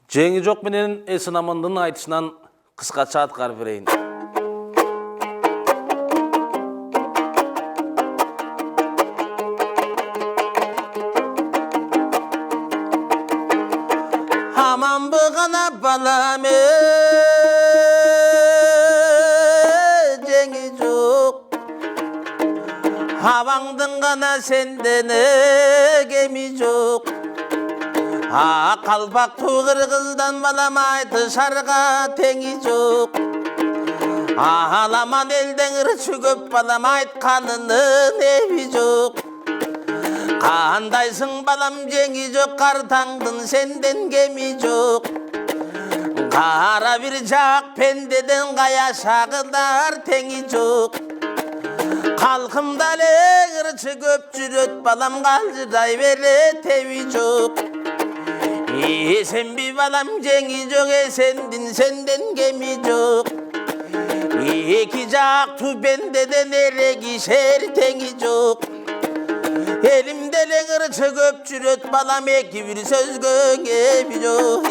Жеңи жок менен Эсен Амандын айтышынан кыскача аткарып берейин. Aman bığana balame жеңи жок. Havаңдың ғана сендені кеми жок. Қалпақ туғыр қыздан балам айтышарға теңі жок. Аламан елдің ырчы көп балам айтқанының еби жок. Қандайсың балам жеңи жок, қартаңдың сенден кеми жок. Қара бір жақ пендеден қая шағыдар теңі жок. Қалқымда ырчы көп жүрөт балам қалжырай бере теби жок. Сенби балам жеңи жок, сендин сенден кеми жок. Эки жак тупендеден эрегишер теңи жок. Элимде ырчы көп жүрөт балам, эки бир сөзгө кеми жок.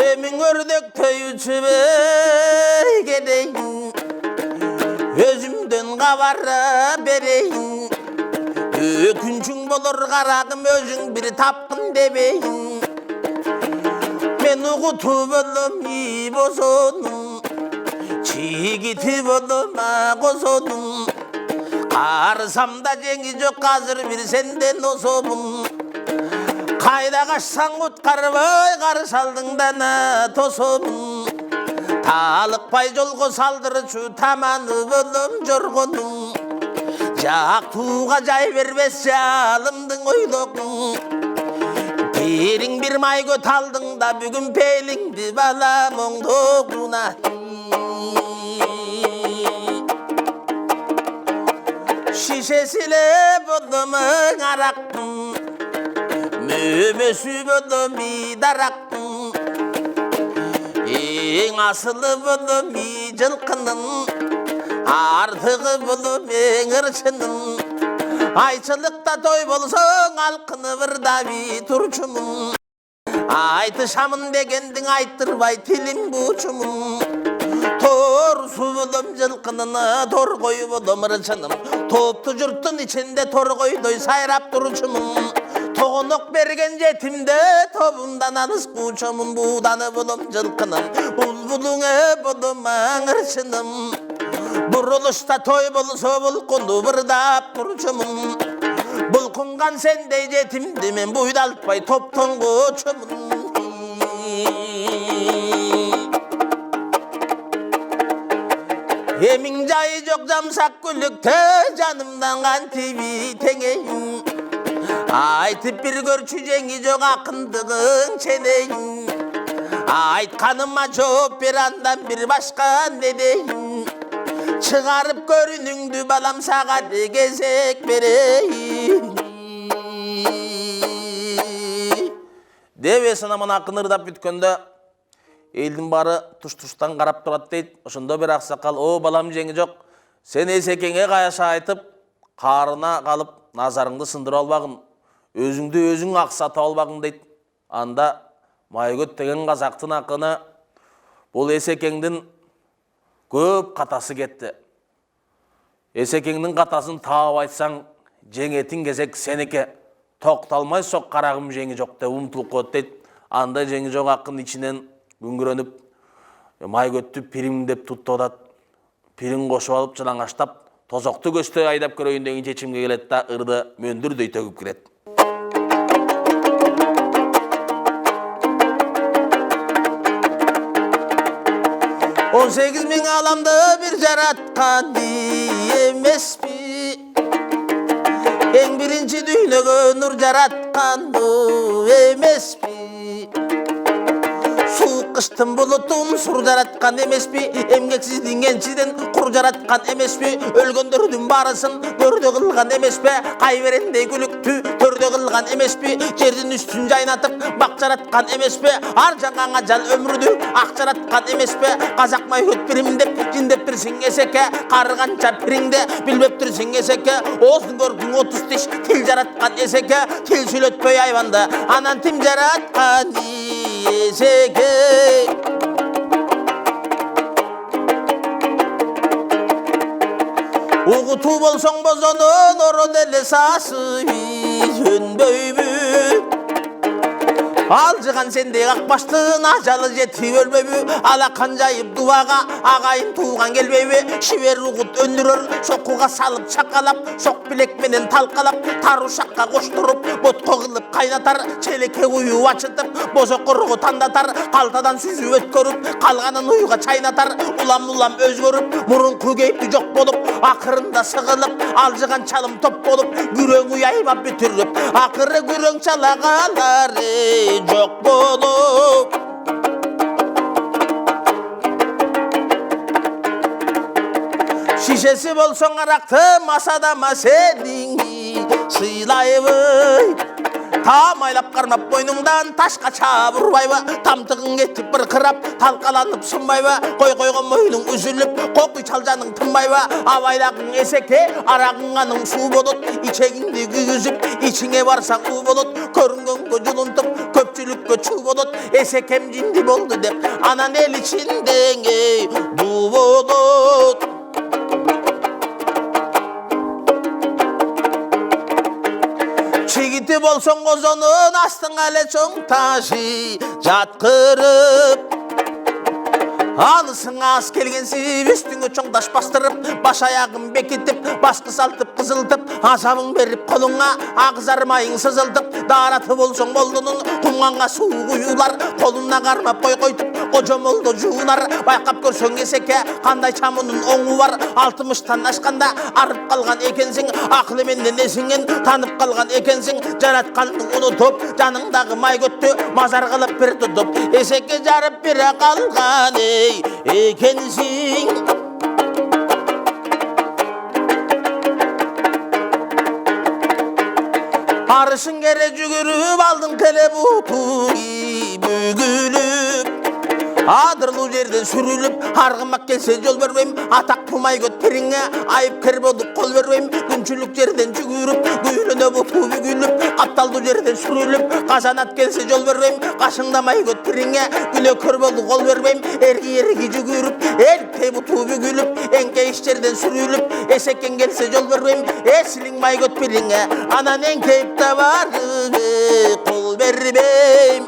Эмиң өрдөктөй учуп келейин, өзүмдөн кабара берейин. Өкүнчүң болор карагым, өзүң бир тапкын дебейин. Мен угуту болом ий босонум, чигити болом косонум. Карысам да жеңи жок, азыр бир сенден особун. Кайда качсаң куткарбай, каршы алдыңдан тособун. Талыкпай жолго салдырчу таманы болом жоргонум. Жак туға жай бербес жалымдың ойлоқын. Берің бір май көт алдың да бүгін пейліңді балам оңдоғына. Шишесіле болымың арақтың, мөмөсі болым идарақтың. Ең асылы болым ий жылқының, артығы болым ең ырчының. Айчылықта той болсаң алқыны бір даби тұрчымын. Айтышамын дегендің айттырбай тілім бұчымын. Тор су болым жылқынына, тор қой болым ырчының. Топты жұрттың içinde тор қойдой сайрап тұрчымын. Тоғынық берген жетімде тобымдан алыс қучымын. Буданы болым жылқының, бұлбұлыңы болым аңыршының. Бурулушта той болсо булкунду бырдап турчумун. Булкунган сендей жетимди мен буйдалтпай топтон кочумун. Эмиң жайы жок жамсак күлүктө, жанымдан кантиби теңейин. Айтып бир көрчү жеңи жок, акындыгың ченейин. Айтканыма жооп бер, андан бир башка не дейин. Çıkarıp görünündü balam, sağa gezek bereyim. Деп Эсен Аман акын ырдап бүткөндө элдин бары туш-туштан карап турат дейт. Ошондо бир аксакал: "О балам жеңи жок, сен Эсекеңе каяша айтып, карына калып назарыңды сындырып албагын, өзүңдү өзүң аксатып албагын" дейт. Анда Майгөт деген казактын акыны бул Эсекеңдин көп қатасы кетті. Эсекеңнің қатасын таап айтсаң, жеңетің кезек сенеке. Тоқталмай соқ қарағым жеңи жоқ деп ұмтылып қойды дейді. Анда жеңи жоқ ақын içінен күңгіреніп, Майгөтті пирим деп тұтты одат. Пирин қошып алып жалаңаштап, тозоқты көсті айдап көрейін деген шешімге келеді да ырды мөндірдей төгіп кіреді. 18.000 alamda bir jaratkan emez mi? En birinci düğüne nur jaratkan emez mi? Su кыштын булутун сур жараткан эмеспи, эмгексиздин энчиден кур жараткан эмеспи, өлгөндөрдүн баарысын көрдө кылган эмеспи, кайберендей күлүктү төрдө кылган эмеспи, жердин үстүн жайнатып бак жараткан эмеспи, ар жаңаңа жан өмүрдү ак жараткан эмеспи, казак майгөт пирим деп жиндептирсиң эсеке, карыганча пириңде билбептирсиң эсеке, оозун көрдүң 30 тиш тил жараткан эсеке, тил сүйлөтпөй айбанды анан тим жараткан эсеке. Угутуу болсоң бозонун орон эле сасы сөнбөйбү, алжыган сендей акбаштын ажалы жетип өлбөйбү, алакан жайып дубага агайын тууган келбейби, шибер угут өндүрөр сокуга салып чакалап, сок билек менен талкалап, тар ушакка коштуруп ботко кылып кайнатар, челекке куюу ачытып бозокорго тандатар, калтадан сүзүп өткөрүп калганын уйга чайнатар, улам улам өзгөрүп мурунку кейпи жок болуп, акырында сыгылып алжыган чалым топ болуп, күрөң уй айбап бүтүрүп, акыры күрөң чалагалары жок болуп. Шишеси болсоң аракты масадама сенин сыйлайбы, тамайлап кармап бойнуңдан ташка чабырбайбы, тамтыгың кетип быркырап талкаланып сынбайбы, койгон мойнуң үзүлүп кокуй чалжаның тынбайбы, абайлагың эсеке арагың аның суу болот, ичегиңди күйгүзүп ичиңе барсаң уу болот, көрүнгөнгө жулунтуп көпчүлүккө чуу болот, эсекем жинди болду деп анан эл ичиндең дуу болот. Чигити болсоң козонун астыңа эле чоң ташы жаткырып, алысың аз келгенсип үстүңө чоң таш бастырып, баш аягын бекитип башкы салтып кызылтып, азабың берип колуңа агызар майың сызылтып, даараты болсоң молдунун кумганга суу куюулар, колуна кармап койкойтуп кожо молдо жуунар, байкап көрсөң эсеке кандай чамынын оңу бар, 60тан ашканда арып калган экенсиң, акылы менен эсиңен танып калган экенсиң, жаратканыңды унутуп жаныңдагы майгөттү мазар кылып бир тутуп, эсекке жарып бире калган экенсиң. Арышың кере жүгүрүп алдың келе буту бүгүлүп, адырлуу жерден сүрүлүп, аргымак келсе жол бербейм, атак майгөт пириңе айыпкер болуп кол бербейм, күнчүлүк жерден жүгүрүп күйүлөнө буту бүгүлүп, капталдуу жерден сүрүлүп, казанат келсе жол бербейм, кашыңда майгөт пириңе күнөөкөр болуп кол бербейм, эрги жүгүрүп элпей буту бүгүлүп, эңке иш жерден сүрүлүп, эсекең келсе жол бербейм, эсилиң майгөт пириңе анан эңкейип табарыгы кол бербейм.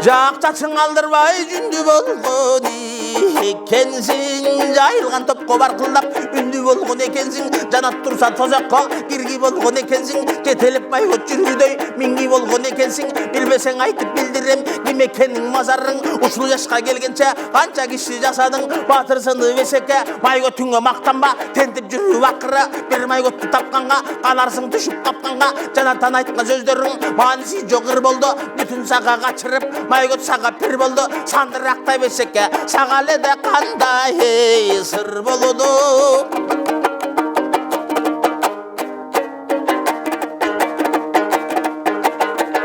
Жакчачың алдырбай жүндү болгон экенсиң, жайылган топко баркылдап үндү болгон экенсиң, жанат турса тозокко кирги болгон экенсиң, жетелеп майгөт жүргүдөй миңги болгон экенсиң, билбесең айтып билдирем ким экениң мазарың, ушул жашка келгенче канча киши жашадың, батырсыны эсеке майгөтүңө мактанба, тентип жүрүп акыры бир майгөттү тапканга каларсың түшүп капканга, жанаттан айткан сөздөрүң мааниси жок ыр болду, бүтүн сага качырып майгөт сага пир болду, сандырактай эсеке сага эле да кандай сыр болду.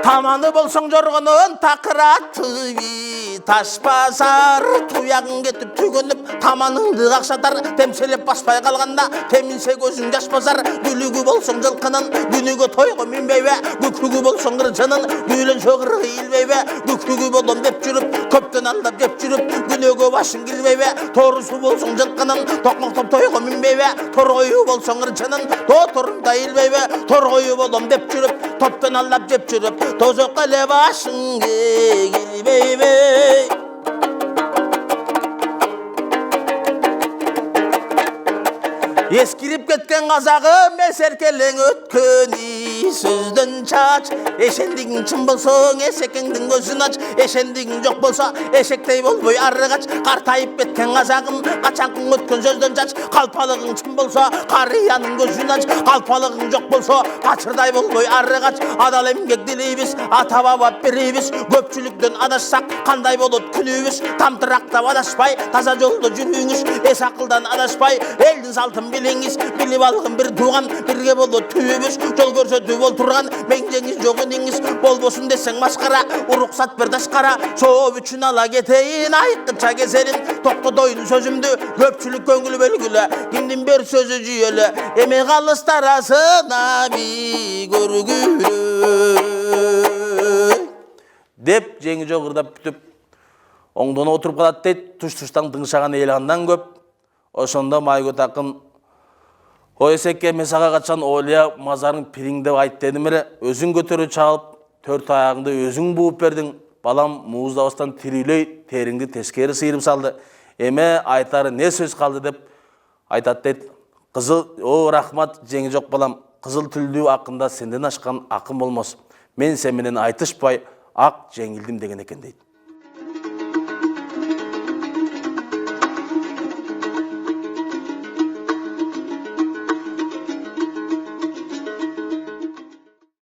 Таманы болсоң жоргонун такыратып таш басар, туягың кетип түгөнүп таманыңды какшатар, темселеп баспай калганда теминсе көзүң жаш басар, күлүгү болсоң жылкынын күнүгө тойго минбейбе, күкүгү болсоң кырчынын күйлөнсө кыргы илбейбе, күкүгү болом деп жүрүп көптөн алдап жеп жүрүп күнөөгө башың кирбейбе, тоорусу болсоң жылкынын токмоктоп тойго минбейбе, торгою болсоң кырчынын тоторунда илбейбе, торгою болом деп жүрүп топтон алдап жеп жүрүп тозокко эле башың кирбейбе. Ескирип кеткен казагым эсеркелең өткөнү ой сөздөн чач, эшендигиң чын болсоң эшекеңдин көзүн ач, эшендигиң жок болсо эшектей болбой ары кач. Картайып кеткен казагым качанкың өткөн сөздөн чач, калпалыгың чын болсо карыянын көзүн ач, калпалыгың жок болсо качырдай болбой ары кач. Адал эмгек дилейбиз, ата баба берейбиз, көпчүлүктөн адашсак кандай болот күнүбүз. Тамтырактап адашпай таза жолдо жүрүңүз, эс акылдан адашпай элдин салтын билиңиз. Билип алган бир тууган бирге болот түбүбүз, жол көрсөтүп олтурган меңжеңиз жок иниңиз. Болбосун десең маскара, уруксат бер ташкара, жооп үчүн ала кетейин айкынча кеселин. Токтотоюн сөзүмдү көпчүлүк көңүл бөлгүлө, кимдин бер сөзү жүйөлө, эме калыстар арасына би көргүлө деп жеңи жогурдап бүтүп оңдоно отуруп калат дейт. Туш-туштан тыңшаган эл андан көп. Ошондо Майгөт акын ой эсеке мен сага качан Олия мазарың пириң деп айт дедим эле. Өзүң көтөрүп чалып, төрт аягыңды өзүң бууп бердиң. Балам мууздабастан тирүүлөй териңди тескери сыйрып салды. Эме айтары не сөз калды деп айтат дейт. Кызыл, о рахмат жеңи жок балам. Кызыл түлдүү акында сенден ашкан акын болмос. Мен сен менен айтышпай ак жеңилдим деген экен дейт.